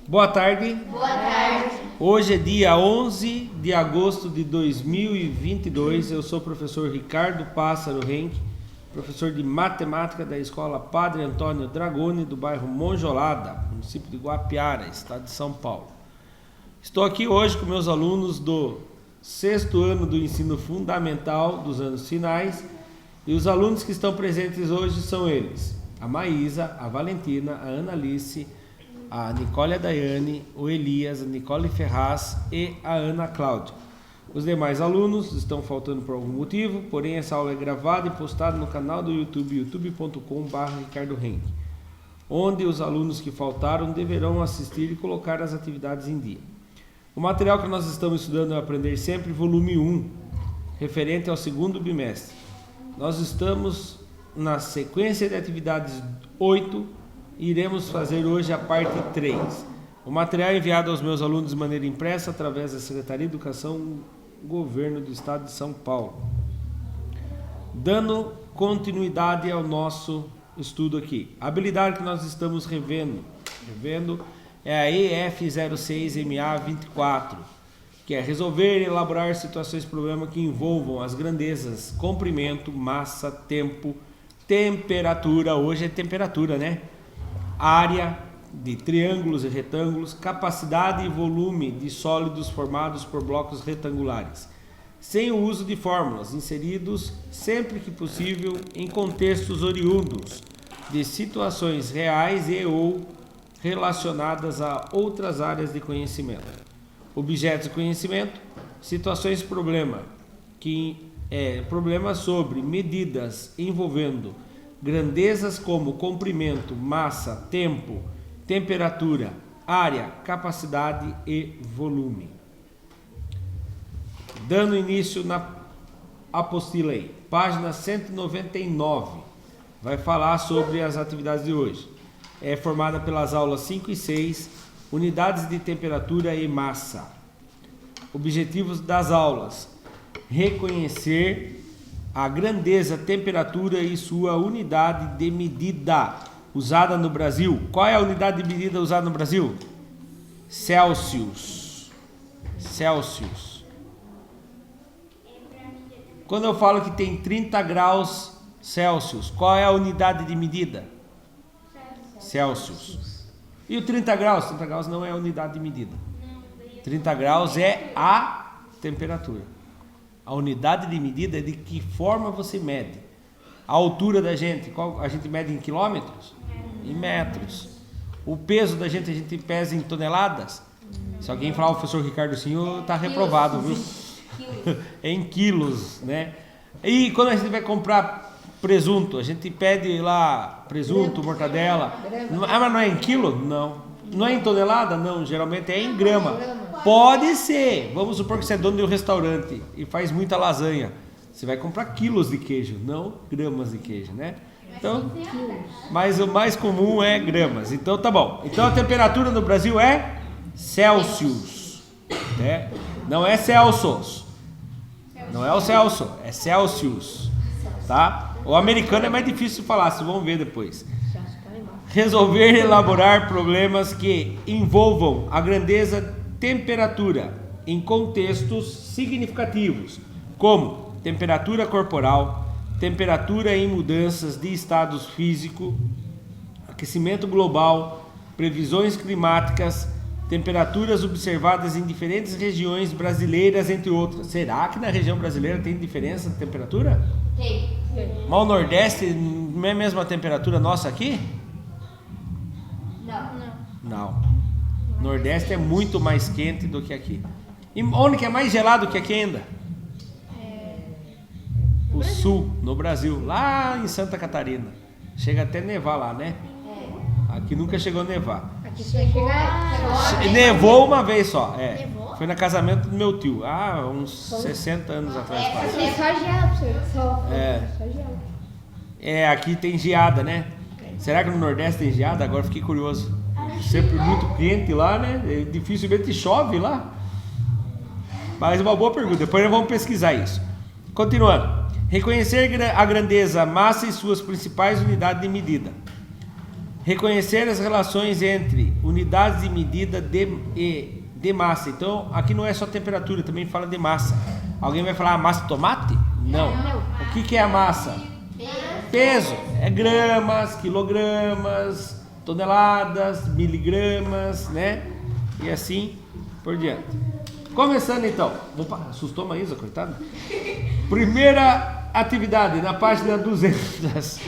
Boa tarde. Boa tarde. Hoje é dia 11 de agosto de 2022. Eu sou o professor Ricardo Pássaro Henke, professor de matemática da Escola Padre Antônio Dragoni, do bairro Monjolada, município de Guapiara, estado de São Paulo. Estou aqui hoje com meus alunos do 6º ano do ensino fundamental dos anos finais, e os alunos que estão presentes hoje são eles: a Maísa, a Valentina, a Ana Alice, a Nicole a Daiane, o Elias, a Nicole Ferraz e a Ana Cláudia. Os demais alunos estão faltando por algum motivo, porém essa aula é gravada e postada no canal do YouTube, youtube.com/Ricardo Henke, onde os alunos que faltaram deverão assistir e colocar as atividades em dia. O material que nós estamos estudando é Aprender Sempre, volume 1, referente ao 2º bimestre. Nós estamos na sequência de atividades 8, e iremos fazer hoje a parte 3. O material é enviado aos meus alunos de maneira impressa através da Secretaria de Educação, Governo do Estado de São Paulo. Dando continuidade ao nosso estudo aqui. A habilidade que nós estamos revendo é a EF06MA24, que é resolver e elaborar situações de problema que envolvam as grandezas, comprimento, massa, tempo, temperatura, hoje é temperatura, né? Área de triângulos e retângulos, capacidade e volume de sólidos formados por blocos retangulares, sem o uso de fórmulas, inseridos sempre que possível em contextos oriundos de situações reais e ou relacionadas a outras áreas de conhecimento. Objetos de conhecimento, situações problema, que é problema sobre medidas envolvendo grandezas como comprimento, massa, tempo, temperatura, área, capacidade e volume. Dando início na apostila aí, página 199, vai falar sobre as atividades de hoje. É formada pelas aulas 5 e 6, unidades de temperatura e massa. Objetivos das aulas: reconhecer a grandeza, temperatura e sua unidade de medida usada no Brasil. Qual é a unidade de medida usada no Brasil? Celsius. Celsius. Quando eu falo que tem 30 graus Celsius, qual é a unidade de medida? Celsius. E o 30 graus? 30 graus não é a unidade de medida. 30 graus é a temperatura. A unidade de medida é de que forma você mede. A altura da gente, a gente mede em quilômetros? Em metros. O peso da gente, a gente pesa em toneladas? Se alguém falar o professor Ricardo Sinho, está reprovado, viu? É em quilos, né? E quando a gente vai comprar presunto, a gente pede lá presunto, mortadela. Ah, mas não é em quilo? Não. Não é em tonelada? Não, geralmente é em grama. Pode ser. Vamos supor que você é dono de um restaurante e faz muita lasanha. Você vai comprar quilos de queijo, não gramas de queijo, né? Então, mas o mais comum é gramas. Então tá bom. Então a temperatura no Brasil é Celsius, né? Não é Celsius. Não é o Celso, é Celsius, tá? O americano é mais difícil de falar, vocês vão ver depois. Resolver e elaborar problemas que envolvam a grandeza, temperatura em contextos significativos, como temperatura corporal, temperatura em mudanças de estados físico, aquecimento global, previsões climáticas, temperaturas observadas em diferentes regiões brasileiras, entre outras. Será que na região brasileira tem diferença de temperatura? Tem. Mas o Nordeste não é a mesma temperatura nossa aqui? Não. Nordeste é muito mais quente do que aqui. E onde que é mais gelado que aqui ainda? O sul, no Brasil, lá em Santa Catarina. Chega até a nevar lá, né? Aqui nunca chegou a nevar. Aqui chegou. Nevou uma vez só. Nevou? Foi no casamento do meu tio, uns 60 anos atrás. Quase. Só gelo, só gelo. Aqui tem geada, né? Será que no Nordeste tem geada? Agora fiquei curioso. Sempre muito quente lá, né? Dificilmente chove lá. Mas uma boa pergunta, depois nós vamos pesquisar isso. Continuando. Reconhecer a grandeza, a massa e suas principais unidades de medida. Reconhecer as relações entre unidades de medida de massa. Então, aqui não é só temperatura, também fala de massa. Alguém vai falar massa de tomate? Não. O que é a massa? Peso. É gramas, quilogramas, toneladas, miligramas, né? E assim por diante. Começando então. Opa, assustou a Maísa, coitada. Primeira atividade, na página 200.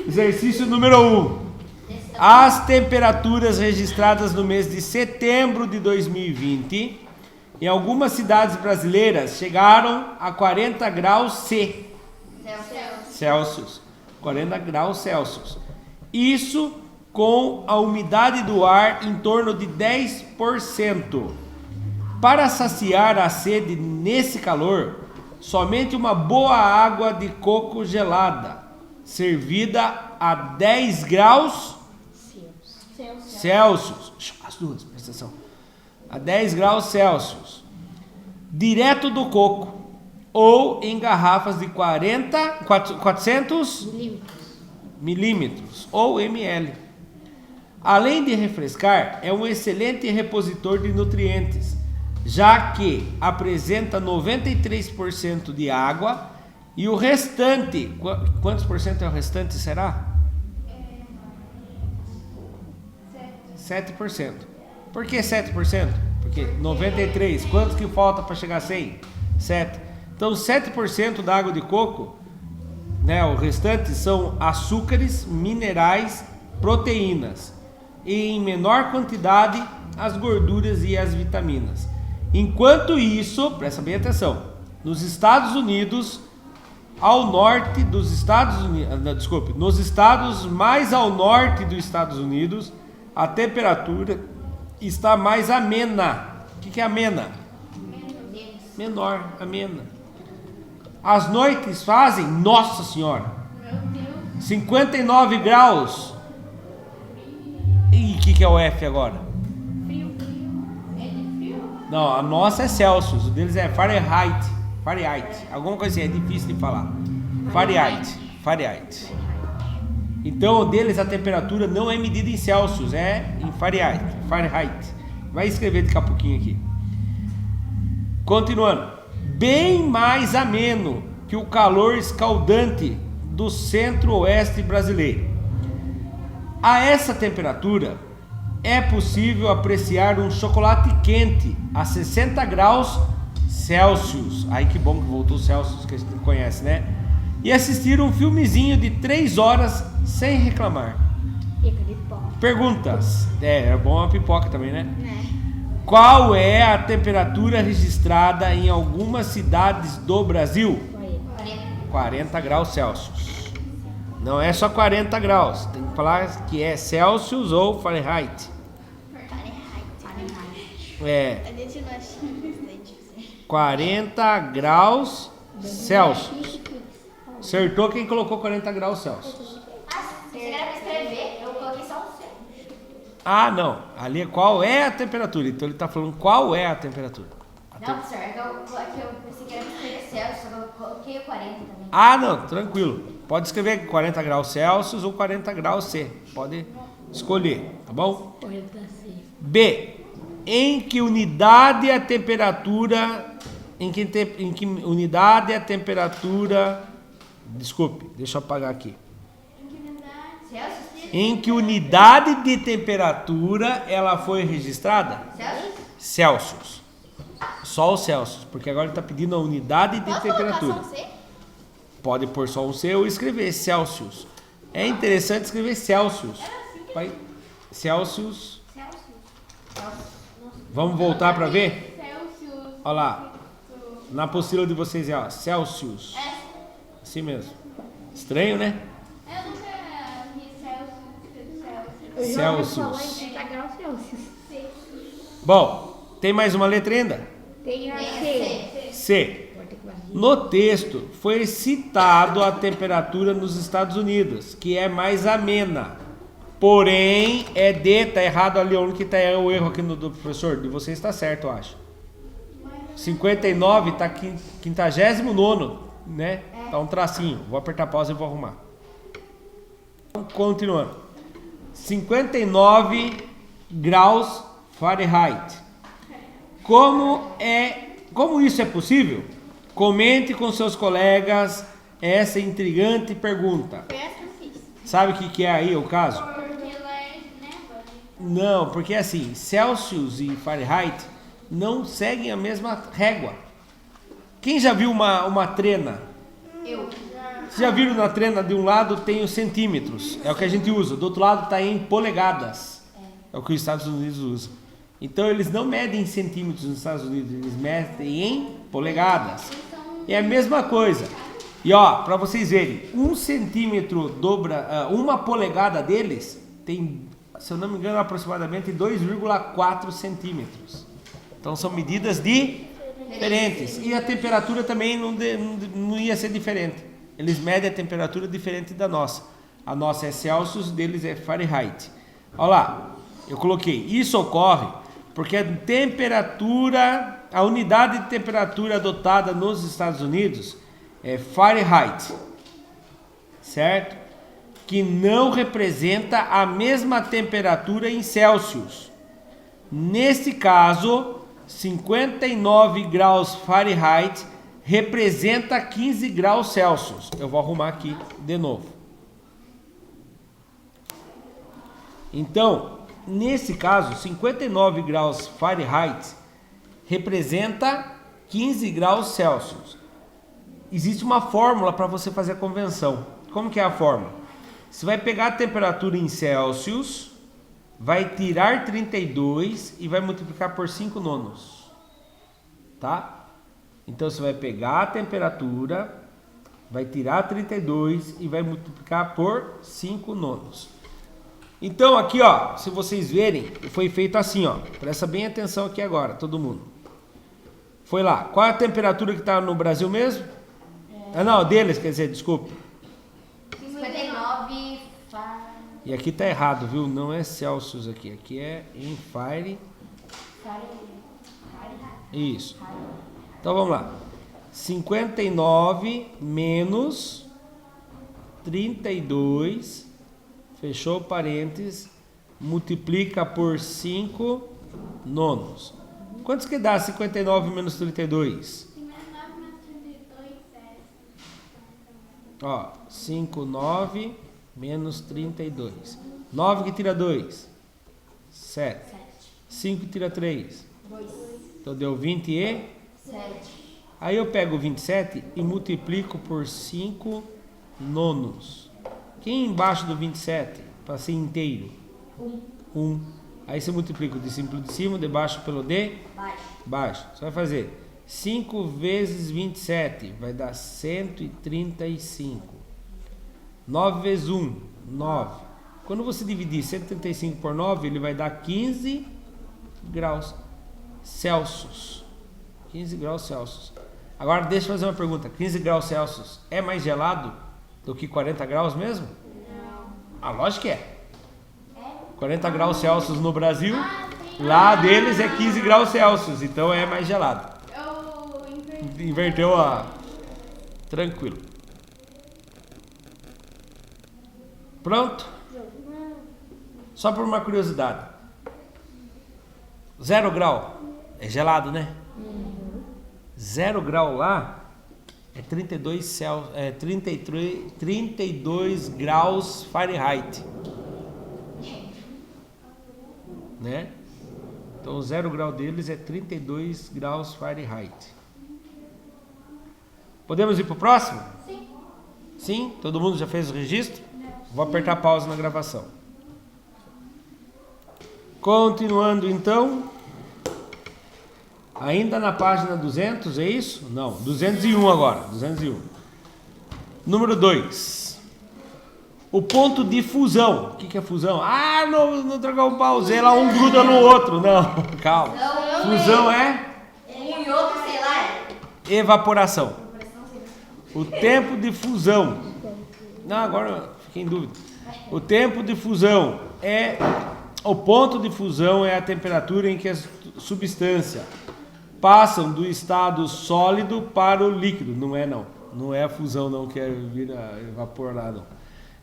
Exercício número 1. As temperaturas registradas no mês de setembro de 2020 em algumas cidades brasileiras chegaram a 40 graus Celsius. 40 graus Celsius. Isso com a umidade do ar em torno de 10%. Para saciar a sede nesse calor, somente uma boa água de coco gelada, servida a 10 graus Celsius. As duas, presta atenção. A 10 graus Celsius. Direto do coco. Ou em garrafas de 400 milímetros ou ml. Além de refrescar, é um excelente repositor de nutrientes, já que apresenta 93% de água e o restante, quantos por cento é o restante, será? 7%. Por que 7%? Porque 93%, quantos que falta para chegar a 100? 7. Então 7% da água de coco, né, o restante são açúcares, minerais, proteínas e em menor quantidade as gorduras e as vitaminas. Enquanto isso, presta bem atenção, nos Estados Unidos, ao norte dos Estados Unidos, nos estados mais ao norte dos Estados Unidos, a temperatura está mais amena. O que é amena? Menor, amena. As noites fazem, nossa senhora, 59 graus. E o que é o F agora? Não, a nossa é Celsius, o deles é Fahrenheit. Alguma coisa assim, é difícil de falar. Fahrenheit. Então, o deles a temperatura não é medida em Celsius, é em Fahrenheit. Vai escrever daqui a pouquinho aqui. Continuando. Bem mais ameno que o calor escaldante do centro-oeste brasileiro. A essa temperatura é possível apreciar um chocolate quente a 60 graus Celsius. Ai, que bom que voltou o Celsius, que a gente conhece, né? E assistir um filmezinho de 3 horas sem reclamar. Perguntas. É bom a pipoca também, né? Qual é a temperatura registrada em algumas cidades do Brasil? 40 graus Celsius. Não é só 40 graus. Tem que falar que é Celsius ou Fahrenheit. É. 40 graus Celsius. Acertou quem colocou 40 graus Celsius. Você era pra escrever, eu coloquei só um C. Ah, não. Ali é qual é a temperatura. Então ele está falando qual é a temperatura. Não, senhor, eu pensei que era pra escrever Celsius, eu coloquei o 40 também. Ah, não, tranquilo. Pode escrever 40 graus Celsius ou 40 graus C. Pode escolher, tá bom? B. Em que unidade a temperatura... Em que unidade a temperatura... Desculpe, deixa eu apagar aqui. Em que unidade de temperatura ela foi registrada? Celsius. Só o Celsius, porque agora ele está pedindo a unidade de temperatura. Pode colocar só um C? Pode pôr só um C ou escrever Celsius. É interessante escrever Celsius. Celsius. Vamos voltar para ver? Olha lá. Na apostila de vocês é, ó, Celsius. Assim mesmo. Estranho, né? Eu nunca vi Celsius. 40 graus Celsius. Bom, tem mais uma letra ainda? Tem a C. C. No texto foi citado a temperatura nos Estados Unidos, que é mais amena. Porém, é D, tá errado ali, onde que tá o erro aqui do professor? De vocês está certo, eu acho. 59 tá 59º, né? Tá um tracinho. Vou apertar pausa e vou arrumar. Continuando. 59 graus Fahrenheit. Como isso é possível? Comente com seus colegas essa intrigante pergunta. Foi essa que eu fiz. Sabe o que é aí o caso? Porque ela é neva. Não, porque assim, Celsius e Fahrenheit não seguem a mesma régua. Quem já viu uma trena? Eu. Vocês já viram na trena, de um lado tem os centímetros, é o que a gente usa, do outro lado está em polegadas, é o que os Estados Unidos usam. Então eles não medem em centímetros nos Estados Unidos, eles medem em polegadas. É a mesma coisa. E ó, para vocês verem, 1 centímetro uma polegada deles tem, se eu não me engano, aproximadamente 2,4 centímetros. Então são medidas diferentes. E a temperatura também não ia ser diferente. Eles medem a temperatura diferente da nossa. A nossa é Celsius, deles é Fahrenheit. Olha lá, eu coloquei. Isso ocorre porque a unidade de temperatura adotada nos Estados Unidos é Fahrenheit, certo? Que não representa a mesma temperatura em Celsius. Neste caso, 59 graus Fahrenheit representa 15 graus Celsius. Eu vou arrumar aqui de novo. Então, nesse caso, 59 graus Fahrenheit representa 15 graus Celsius. Existe uma fórmula para você fazer a conversão. Como que é a fórmula? Você vai pegar a temperatura em Celsius, vai tirar 32 e vai multiplicar por 5 nonos. Tá? Então você vai pegar a temperatura, vai tirar 32 e vai multiplicar por 5 nonos. Então aqui, ó, se vocês verem, foi feito assim, ó. Presta bem atenção aqui agora, todo mundo. Foi lá. Qual é a temperatura que está no Brasil mesmo? Não, deles, quer dizer, desculpe. 59 E aqui tá errado, viu? Não é Celsius aqui. Aqui é em Fahrenheit. Isso. Então vamos lá. 59 menos 32, fechou parênteses, multiplica por 5 nonos. Quantos que dá 59 menos 32? 59 menos 32 é... Ó, 59 menos 32. 9 que tira 2? 7. 5 que tira 3? 2. Então deu 27. Aí eu pego 27 e multiplico por 5 nonos. Quem embaixo do 27? Para ser inteiro? 1. Aí você multiplica o discípulo de cima, de baixo pelo de baixo. Você vai fazer 5 vezes 27, vai dar 135. 9 vezes 1, 9. Quando você dividir 135 por 9, ele vai dar 15 graus Celsius. 15 graus Celsius. Agora deixa eu fazer uma pergunta. 15 graus Celsius é mais gelado do que 40 graus mesmo? Não. A lógica que é. 40 graus Celsius no Brasil, lá deles é 15 graus Celsius, então é mais gelado. Eu Inverteu a... Tranquilo. Pronto? Só por uma curiosidade. 0 grau é gelado, né? 0 grau lá é 32 graus Fahrenheit. Né? Então o 0 grau deles é 32 graus Fahrenheit. Podemos ir para o próximo? Sim. Sim? Todo mundo já fez o registro? Vou apertar pausa na gravação. Continuando então. Ainda na página 200, é isso? Não, 201 agora. 201. Número 2. O ponto de fusão. O que é fusão? Ah, no Dragão Ball Z lá um gruda no outro. Não, calma. Fusão é? Um e outro, sei lá. Evaporação. O tempo de fusão. Não, agora fiquei em dúvida. O tempo de fusão é... O ponto de fusão é a temperatura em que a substância passam do estado sólido para o líquido. Não é não. Não é a fusão não que vira vapor lá não.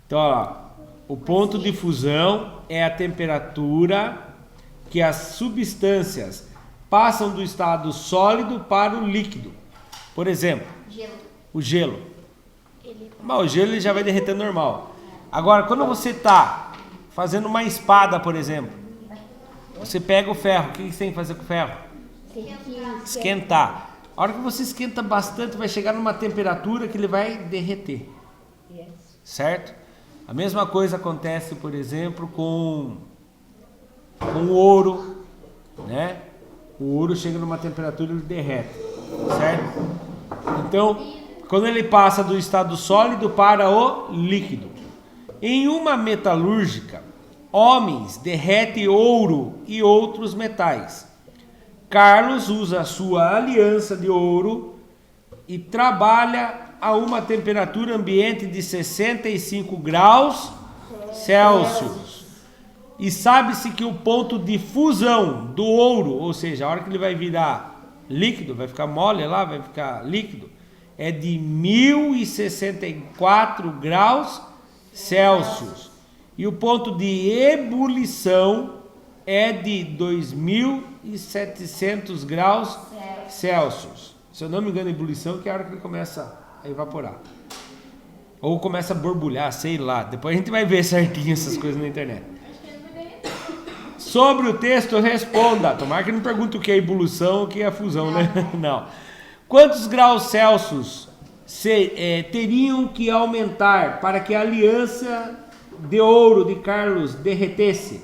Então olha lá. O ponto de fusão é a temperatura que as substâncias passam do estado sólido para o líquido. Por exemplo, Gelo. o gelo. Mas o gelo ele já vai derreter normal. Agora, quando você está fazendo uma espada, por exemplo, você pega o ferro. O que você tem que fazer com o ferro? Esquentar. A hora que você esquenta bastante, vai chegar numa temperatura que ele vai derreter. Certo? A mesma coisa acontece, por exemplo, com o ouro, né? O ouro chega numa temperatura e ele derrete, certo? Então, quando ele passa do estado sólido para o líquido. Em uma metalúrgica, homens derretem ouro e outros metais. Carlos usa a sua aliança de ouro e trabalha a uma temperatura ambiente de 65 graus Celsius. E sabe-se que o ponto de fusão do ouro, ou seja, a hora que ele vai virar líquido, vai ficar mole lá, vai ficar líquido, é de 1064 graus Celsius. E o ponto de ebulição é de 2700 graus Celsius. Se eu não me engano, ebulição que é a hora que ele começa a evaporar. Ou começa a borbulhar, sei lá. Depois a gente vai ver certinho essas coisas na internet. Sobre o texto, responda. Tomara que não pergunte o que é ebulição, o que é fusão, né? Não. Quantos graus Celsius teriam que aumentar para que a aliança de ouro de Carlos derretesse?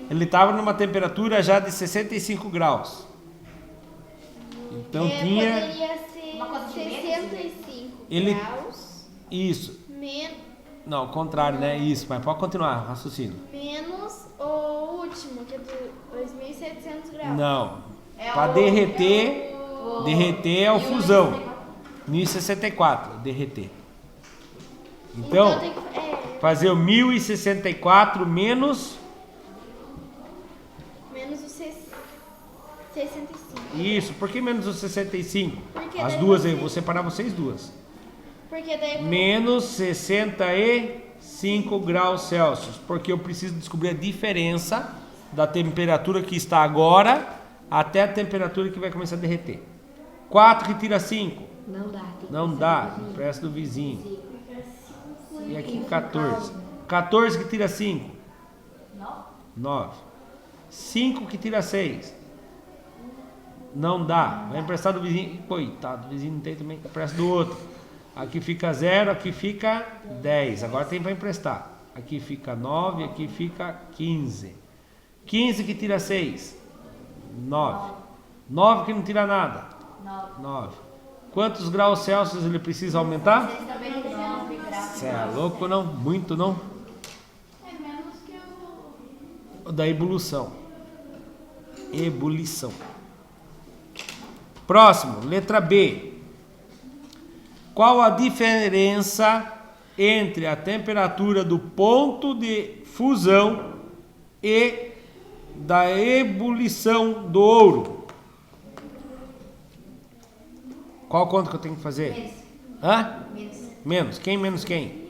Ele estava numa temperatura já de 65 graus. Então tinha... Poderia ser Uma coisa de 65 Ele- graus. Isso. Não, ao contrário, né? Isso, mas pode continuar, raciocínio. Menos o último, que é do 2.700 graus. Não. É Para o- derreter é o fusão. 1064, derreter. Então, tem que, fazer o 1064 menos... menos o 65. Isso, por que menos o 65? Porque As daí duas aí, você- eu vou separar vocês duas. Porque daí Menos 65 graus Celsius, porque eu preciso descobrir a diferença da temperatura que está agora até a temperatura que vai começar a derreter. 4 que tira 5? Não dá. Não dá, empresta do vizinho. E aqui 14. 14 que tira 5? 9. 5 que tira 6? Não dá, vai emprestar do vizinho. Coitado, o vizinho não tem também, empresta do outro. Aqui fica 0, aqui fica 10. Agora tem para emprestar. Aqui fica 9, aqui fica 15. 15 que tira 6? 9. 9 que não tira nada? 9. Quantos graus Celsius ele precisa aumentar? 699 graus. Você é louco não? Muito não? é menos que o... Da ebulição. Ebulição. Próximo, letra B. Qual a diferença entre a temperatura do ponto de fusão e da ebulição do ouro? Qual conta que eu tenho que fazer? Menos. Hã? Menos. Menos. Quem menos quem?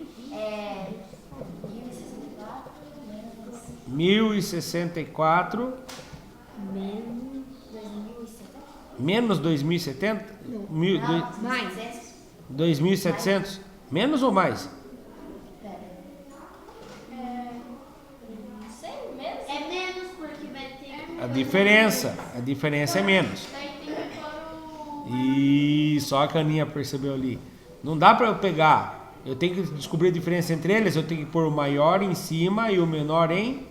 1064 menos 2070? Mais. 2700? Menos ou mais? É menos porque vai ter... A diferença é menos. Daí tem que pôr o... E só a Caninha percebeu ali. Não dá para eu pegar. Eu tenho que descobrir a diferença entre eles. Eu tenho que pôr o maior em cima e o menor em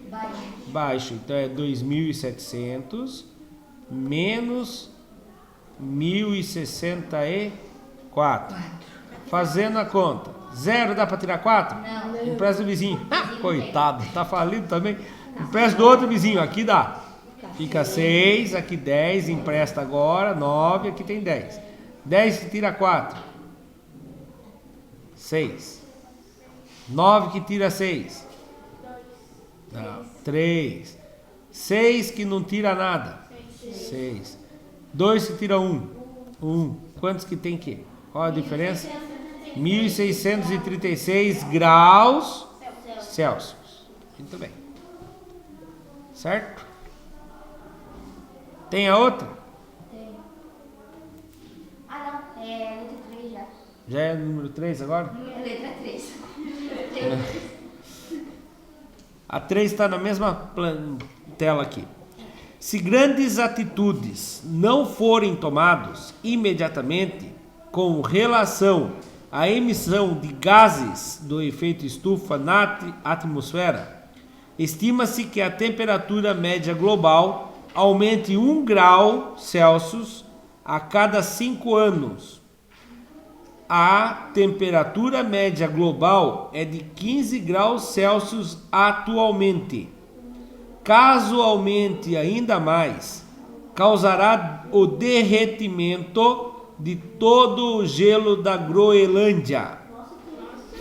baixo. Então é 2700 menos 1064. Fazendo a conta. 0 dá para tirar 4? Não. Empresta do vizinho. Coitado, tá falido também. Empresta do outro vizinho. Aqui dá. Fica 6, aqui 10. Empresta agora. 9, aqui tem 10. 10 que tira 4. 6. 9 que tira 6. Não, 3. 6 que não tira nada. 6. 2 que tira 1. 1. Quantos que tem que? Qual a diferença? 1636 graus Celsius. Muito bem. Certo? Tem a outra? Tem. Ah, não. É letra 3 já. Já é número 3 agora? É letra 3. A 3 está na mesma tela aqui. Se grandes atitudes não forem tomadas imediatamente com relação à emissão de gases do efeito estufa na atmosfera, estima-se que a temperatura média global aumente 1 grau Celsius a cada 5 anos. A temperatura média global é de 15 graus Celsius atualmente. Caso aumente ainda mais, causará o derretimento de todo o gelo da Groenlândia,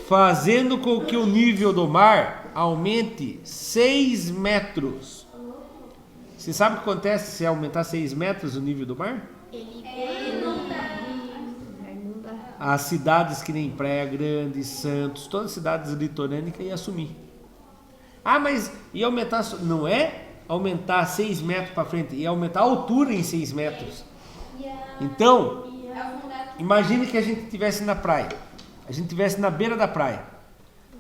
fazendo com que o nível do mar aumente 6 metros. Você sabe o que acontece se aumentar 6 metros o nível do mar? As cidades que nem Praia Grande, Santos, todas as cidades litorânicas iam sumir. Ah, mas ia aumentar, não é aumentar 6 metros para frente, ia aumentar a altura em 6 metros. Então, imagine que a gente estivesse na praia, a gente estivesse na beira da praia.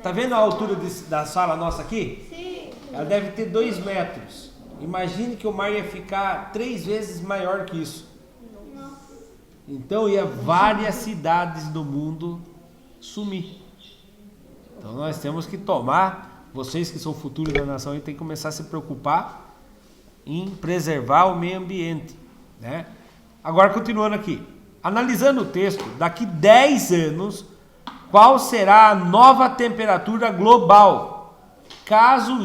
Tá vendo a altura da sala nossa aqui? Sim. Ela deve ter 2 metros. Imagine que o mar ia ficar 3 vezes maior que isso. Então ia várias cidades do mundo sumir. Então nós temos que tomar, vocês que são o futuro da nação, tem que começar a se preocupar em preservar o meio ambiente, né? Agora continuando aqui, analisando o texto, daqui 10 anos, qual será a nova temperatura global? Caso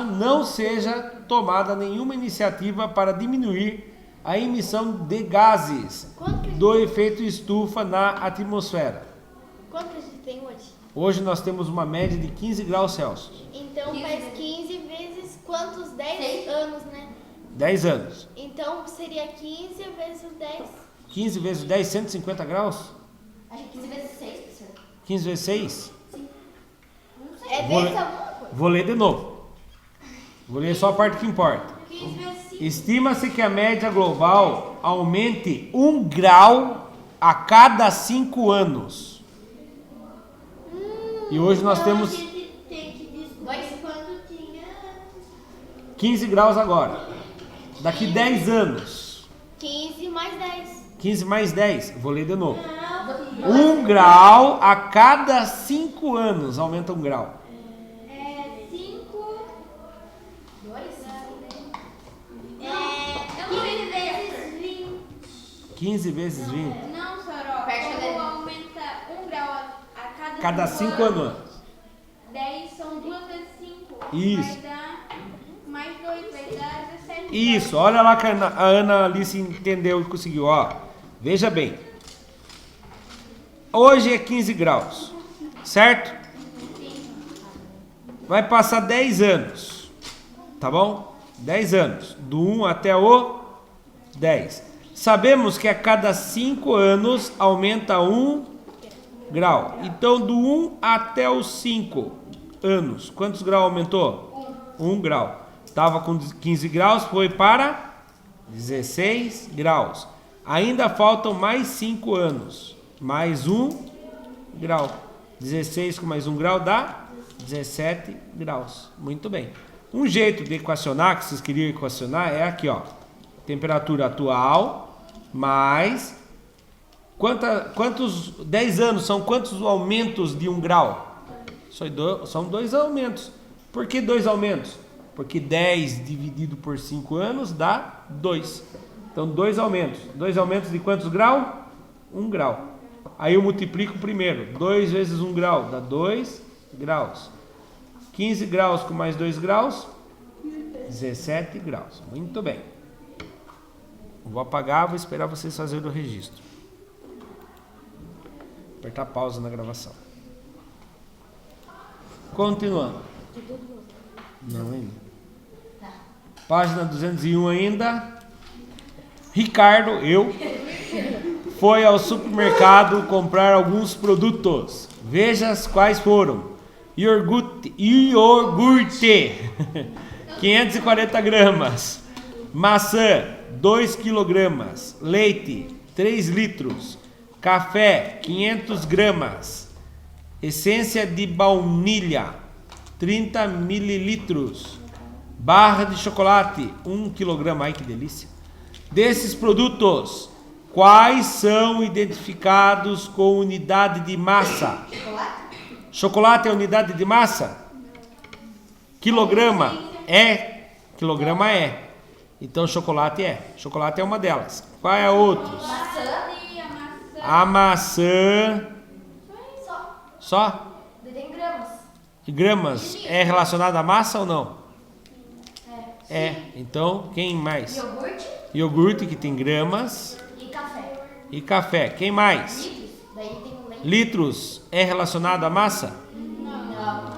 não seja tomada nenhuma iniciativa para diminuir a emissão de gases do efeito estufa na atmosfera. Quanto que a gente tem hoje? Hoje nós temos uma média de 15 graus Celsius. Então faz 15 vezes quantos? 10 anos, né? 10 anos. Então seria 15 vezes 10. 15 vezes 10, 150 graus? Acho que 15 vezes 6, professor. 15 vezes 6? Não sei. É Vou vezes ler- alguma coisa. Vou ler de novo. Vou ler só a parte que importa. 15 vezes 5. Estima-se que a média global aumente 1 grau a cada 5 anos. E hoje nós temos A gente tem que descobrir quando tinha. 15 graus agora. Daqui 10 anos. 15 mais 10. 15 mais 10. Vou ler de novo. Não, 1 grau a cada 5 anos aumenta 1 grau. é 5. 2? É 15 vezes 20. 15 vezes 20. Não, Soró. Fecha Como daí. aumenta 1 grau a Cada 5 anos. 10 são 2 vezes 5. Isso. Vai dar mais 2, vai dar 17. Isso, olha lá que a Ana Alice entendeu e conseguiu. Ó, veja bem. Hoje é 15 graus, certo? Vai passar 10 anos, tá bom? 10 anos, do 1 até o 10. Sabemos que a cada 5 anos aumenta 1 grau. Então, do 1 até os 5 anos, quantos graus aumentou? 1 grau. Estava com 15 graus, foi para 16 graus. Ainda faltam mais 5 anos. Mais 1 grau. 16 com mais 1 grau dá 17 graus. Muito bem. Um jeito de equacionar, que vocês queriam equacionar, é aqui, ó. Temperatura atual mais... Quantos 10 anos são quantos aumentos de 1 grau? São 2 aumentos. Por que 2 aumentos? Porque 10 dividido por 5 anos dá 2. Então, 2 aumentos. 2 aumentos de quantos graus? 1 grau. Aí eu multiplico primeiro. 2 vezes 1 grau dá 2 graus. 15 graus com mais 2 graus? 17 graus. Muito bem. Vou apagar, vou esperar vocês fazerem o registro. Apertar pausa na gravação. Continuando. Não ainda. Página 201 ainda. Ricardo, eu, foi ao supermercado comprar alguns produtos. Veja quais foram. Iogurte 540 gramas. Maçã 2 quilogramas. Leite 3 litros. Café 500 gramas. Essência de baunilha 30 mililitros. Barra de chocolate 1 quilograma. Ai, que delícia. Desses produtos, quais são identificados com unidade de massa? Chocolate é unidade de massa? Quilograma é. Quilograma é. Então chocolate é. Chocolate é uma delas. Qual é a outra? A maçã. Só? Tem gramas. Gramas é relacionado à massa ou não? É. Então, quem mais? Iogurte Iogurte, que tem gramas. e café. E café. Quem mais? Litros. Daí tem o leite. Litros é relacionado à massa? Não.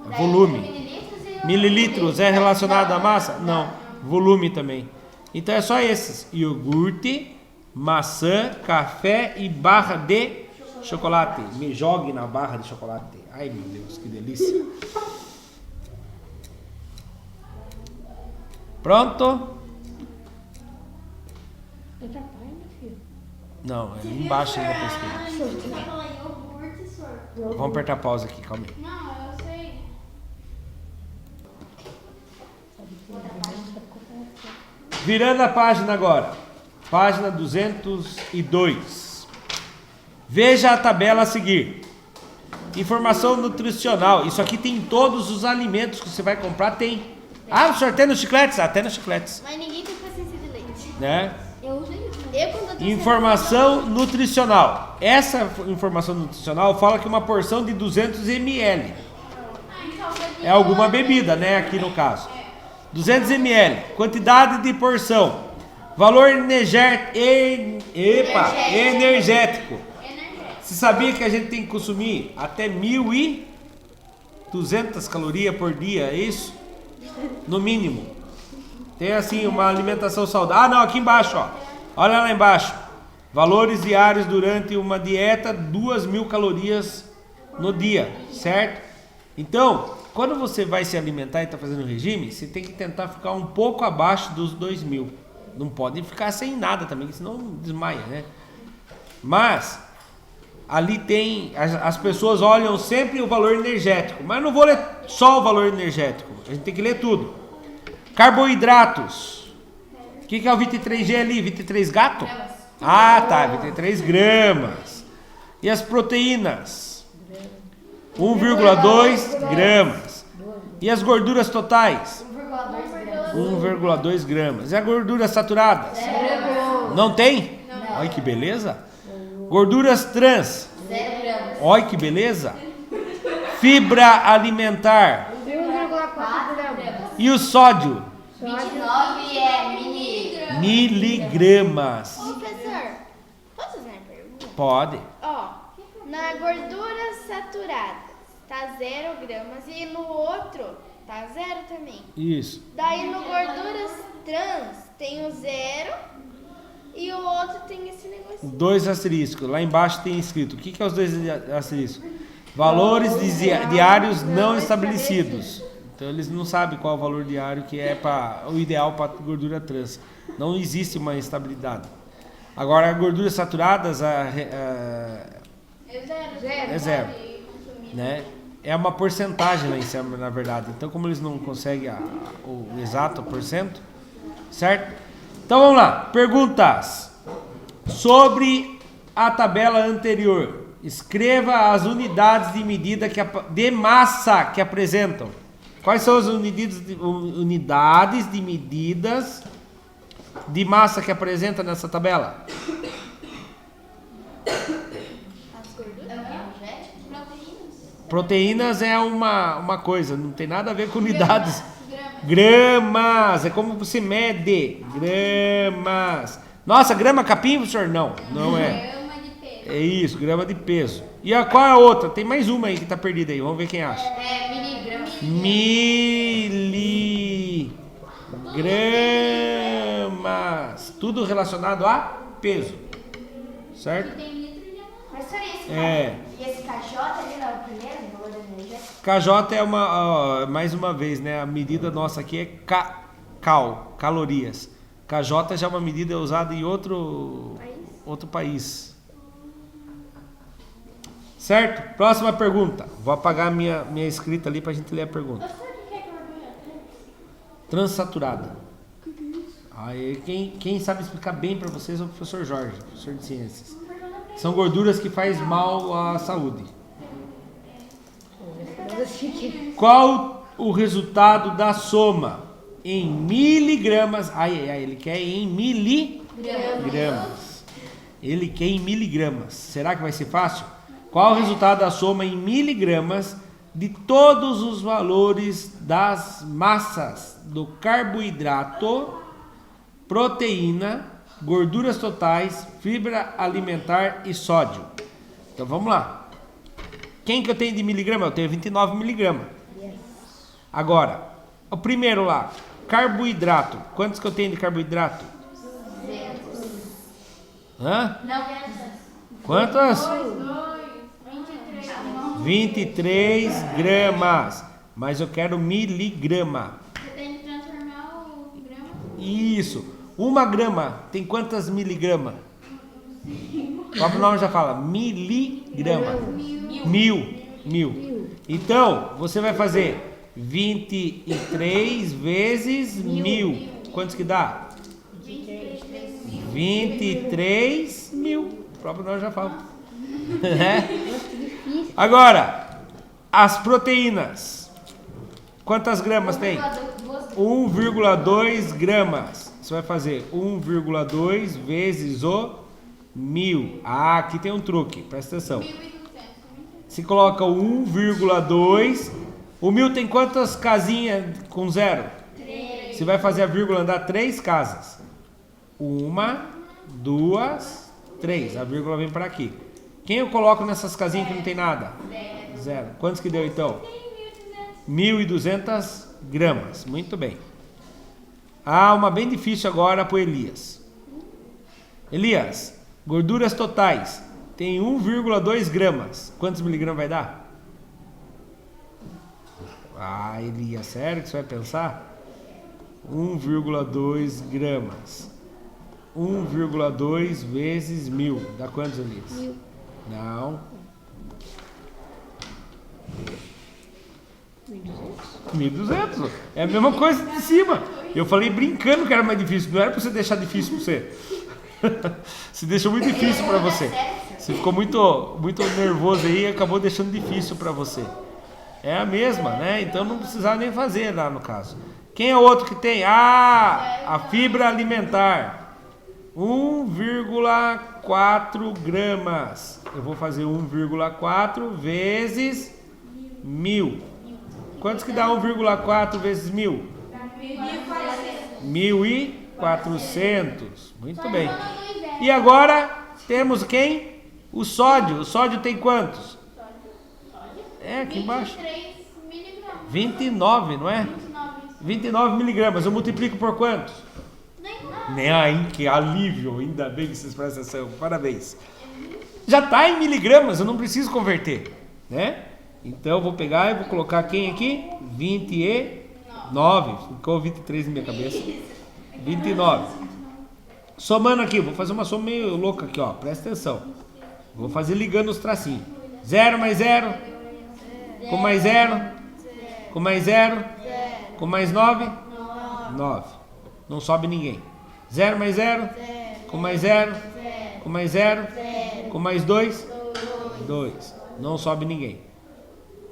Daí Volume. tem mililitros e o... Mililitros é relacionado à massa? Não. Volume também. Então é só esses: iogurte, maçã, café e barra de chocolate. Me jogue na barra de chocolate. Ai, meu Deus, que delícia. Pronto? Não, é ali embaixo ainda pra escrever. Você vai falar iogurte, senhor? Vamos apertar pausa aqui, calma aí. Não, eu sei. Virando a página agora. Página 202. Veja a tabela a seguir. Informação nutricional. Isso aqui tem todos os alimentos que você vai comprar, tem. Ah, o senhor tem nos chicletes? Até nos chicletes. Mas ninguém tem paciência de leite. Né? Eu uso isso. Eu, quando eu tô Informação nutricional. Essa informação nutricional fala que uma porção de 200 ml. É alguma bebida, né? Aqui no caso. 200 ml. Quantidade de porção. Valor energético. Você sabia que a gente tem que consumir até 1.200 calorias por dia? É isso? No mínimo. Tem assim uma alimentação saudável. Ah, não, aqui embaixo, ó. Olha lá embaixo. Valores diários durante uma dieta, 2.000 calorias no dia, certo? Então, quando você vai se alimentar e está fazendo regime, você tem que tentar ficar um pouco abaixo dos 2.000. Não pode ficar sem nada também, senão desmaia, né? Mas ali tem, as pessoas olham sempre o valor energético, mas não vou ler só o valor energético, a gente tem que ler tudo. Carboidratos. O que é o 23G ali? 23 gato? Ah, tá, 23 gramas. E as proteínas? 1,2 gramas. E as gorduras totais? 1,2 gramas. E as gorduras saturadas? Não tem? Olha que beleza. Gorduras trans? 0 gramas. Olha que beleza. Fibra alimentar? 4 gramas. E o sódio? 29 é Miligramas. Ô, professor, posso fazer uma pergunta? Pode. Ó, na gordura saturada tá 0 gramas e no outro tá 0 também. Isso. Daí no gorduras trans tem o 0 e o outro tem esse negocinho. 2 asteriscos. Lá embaixo tem escrito. O que é os 2 asteriscos? Valores diários não estabelecidos. Então eles não sabem qual é o valor diário que é o ideal para gordura trans. Não existe uma estabilidade. Agora, gorduras saturadas é 0. Né? É uma porcentagem lá em cima, na verdade. Então, como eles não conseguem o exato porcento, certo? Então, vamos lá. Perguntas sobre a tabela anterior. Escreva as unidades de medida de massa que apresentam. Quais são as unidades de medidas de massa que apresenta nessa tabela? Proteínas é uma coisa, não tem nada a ver com unidades. Gramas, é como você mede. Gramas. Nossa, grama capim, professor? Não, não é. Grama de peso. É isso, grama de peso. E qual é a outra? Tem mais uma aí que tá perdida aí, vamos ver quem acha. Miligramas. Tudo relacionado a peso. Certo? Mas só isso, cara. É. E esse KJ ali não é o primeiro, valor energético? KJ é mais uma vez, né? A medida nossa aqui é calorias. KJ já é uma medida usada em outro país. Certo? Próxima pergunta. Vou apagar minha escrita ali pra gente ler a pergunta. Transsaturada. Aí, quem sabe explicar bem para vocês é o professor Jorge, professor de ciências. São gorduras que faz mal à saúde. Qual o resultado da soma em miligramas? Ele quer em miligramas. Ele quer em miligramas. Será que vai ser fácil? Qual o resultado da soma em miligramas de todos os valores das massas do carboidrato, proteína, gorduras totais, fibra alimentar e sódio? Então vamos lá. Quem que eu tenho de miligrama? Eu tenho 29 miligramas. Agora, o primeiro lá, carboidrato. Quantos que eu tenho de carboidrato? 200. Hã? Não, Quantas? 23 gramas. Mas eu quero miligrama. Você tem que transformar o grama. Isso. 1 grama tem quantas miligramas? O próprio nome já fala. Miligrama. Mil. Então, você vai fazer 23 vezes 1000. Quantos que dá? 23 mil. O próprio nome já fala. Agora, as proteínas. Quantas gramas tem? 1,2 gramas. Você vai fazer 1,2 vezes o 1000. Aqui tem um truque, presta atenção. Se coloca o 1,2. O 1000 tem quantas casinhas com zero? 3. Você vai fazer a vírgula andar 3 casas. 1, 2, 3. A vírgula vem para aqui. Quem eu coloco nessas casinhas que não tem nada? 0. Quantos que deu então? 1.200 gramas. Muito bem. Uma bem difícil agora para o Elias. Elias, gorduras totais. Tem 1,2 gramas. Quantos miligramas vai dar? Elias, sério que você vai pensar? 1,2 gramas. 1,2 vezes 1000. Dá quantos, Elias? 1000. Não. 1.200. É a mesma coisa de cima. Eu falei brincando que era mais difícil. Não era para você deixar difícil para você. Se deixou muito difícil para você. Você ficou muito nervoso aí e acabou deixando difícil para você. É a mesma, né? Então não precisava nem fazer lá no caso. Quem é o outro que tem? A fibra alimentar. 1,4 gramas. Eu vou fazer 1,4 vezes 1000. Quantos que dá 1,4 vezes 1000? 1.400. Muito bem. E agora temos quem? O sódio. O sódio tem quantos? Aqui embaixo. 29, não é? 29 miligramas. Eu multiplico por quantos? Nem, que alívio. Ainda bem que vocês prestam atenção. Parabéns. Já está em miligramas, eu não preciso converter, né? Então eu vou pegar e vou colocar quem aqui? 29. Ficou 23 na minha cabeça. 29. Somando aqui, vou fazer uma soma meio louca aqui, ó. Presta atenção. Vou fazer ligando os tracinhos. 0 mais 0. Com mais 0. Com mais 0. Com mais 9. 9. Não sobe ninguém. 0 mais 0. Com mais 0. Com mais 0. Com mais 2. 2. Não sobe ninguém.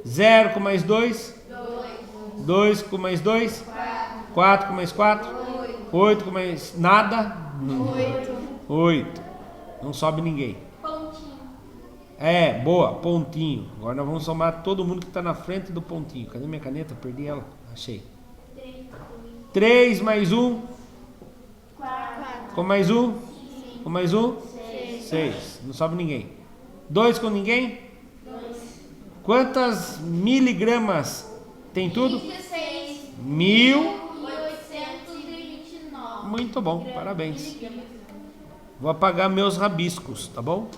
0 com mais 2. 2 com mais 2. 4 com mais 4. 8 com mais nada. 8. Não sobe ninguém. Boa, pontinho. Agora nós vamos somar todo mundo que está na frente do pontinho. Cadê minha caneta? Perdi ela. Achei. 3 mais 1. 4. Com mais 1. Com mais 1. 6. Não sobe ninguém. 2 com ninguém? 2. Quantas miligramas tem tudo? 1.829. Muito bom, parabéns. Vou apagar meus rabiscos, tá bom?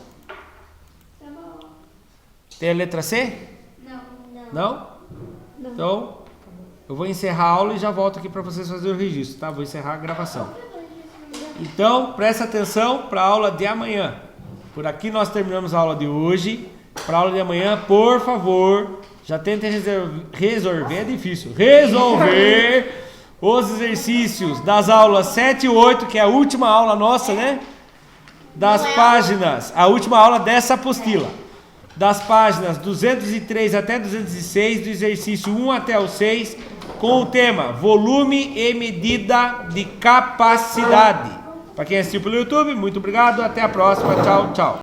Tá bom. Tem a letra C? Não? Então, eu vou encerrar a aula e já volto aqui para vocês fazerem o registro, tá? Vou encerrar a gravação. Então, presta atenção para a aula de amanhã. Por aqui nós terminamos a aula de hoje. Para a aula de amanhã, por favor, já tentem resolver, é difícil, resolver os exercícios das aulas 7 e 8, que é a última aula nossa, né? Das páginas, a última aula dessa apostila. Das páginas 203 até 206, do exercício 1 até o 6, com o tema volume e medida de capacidade. Para quem assistiu pelo YouTube, muito obrigado, até a próxima, tchau, tchau.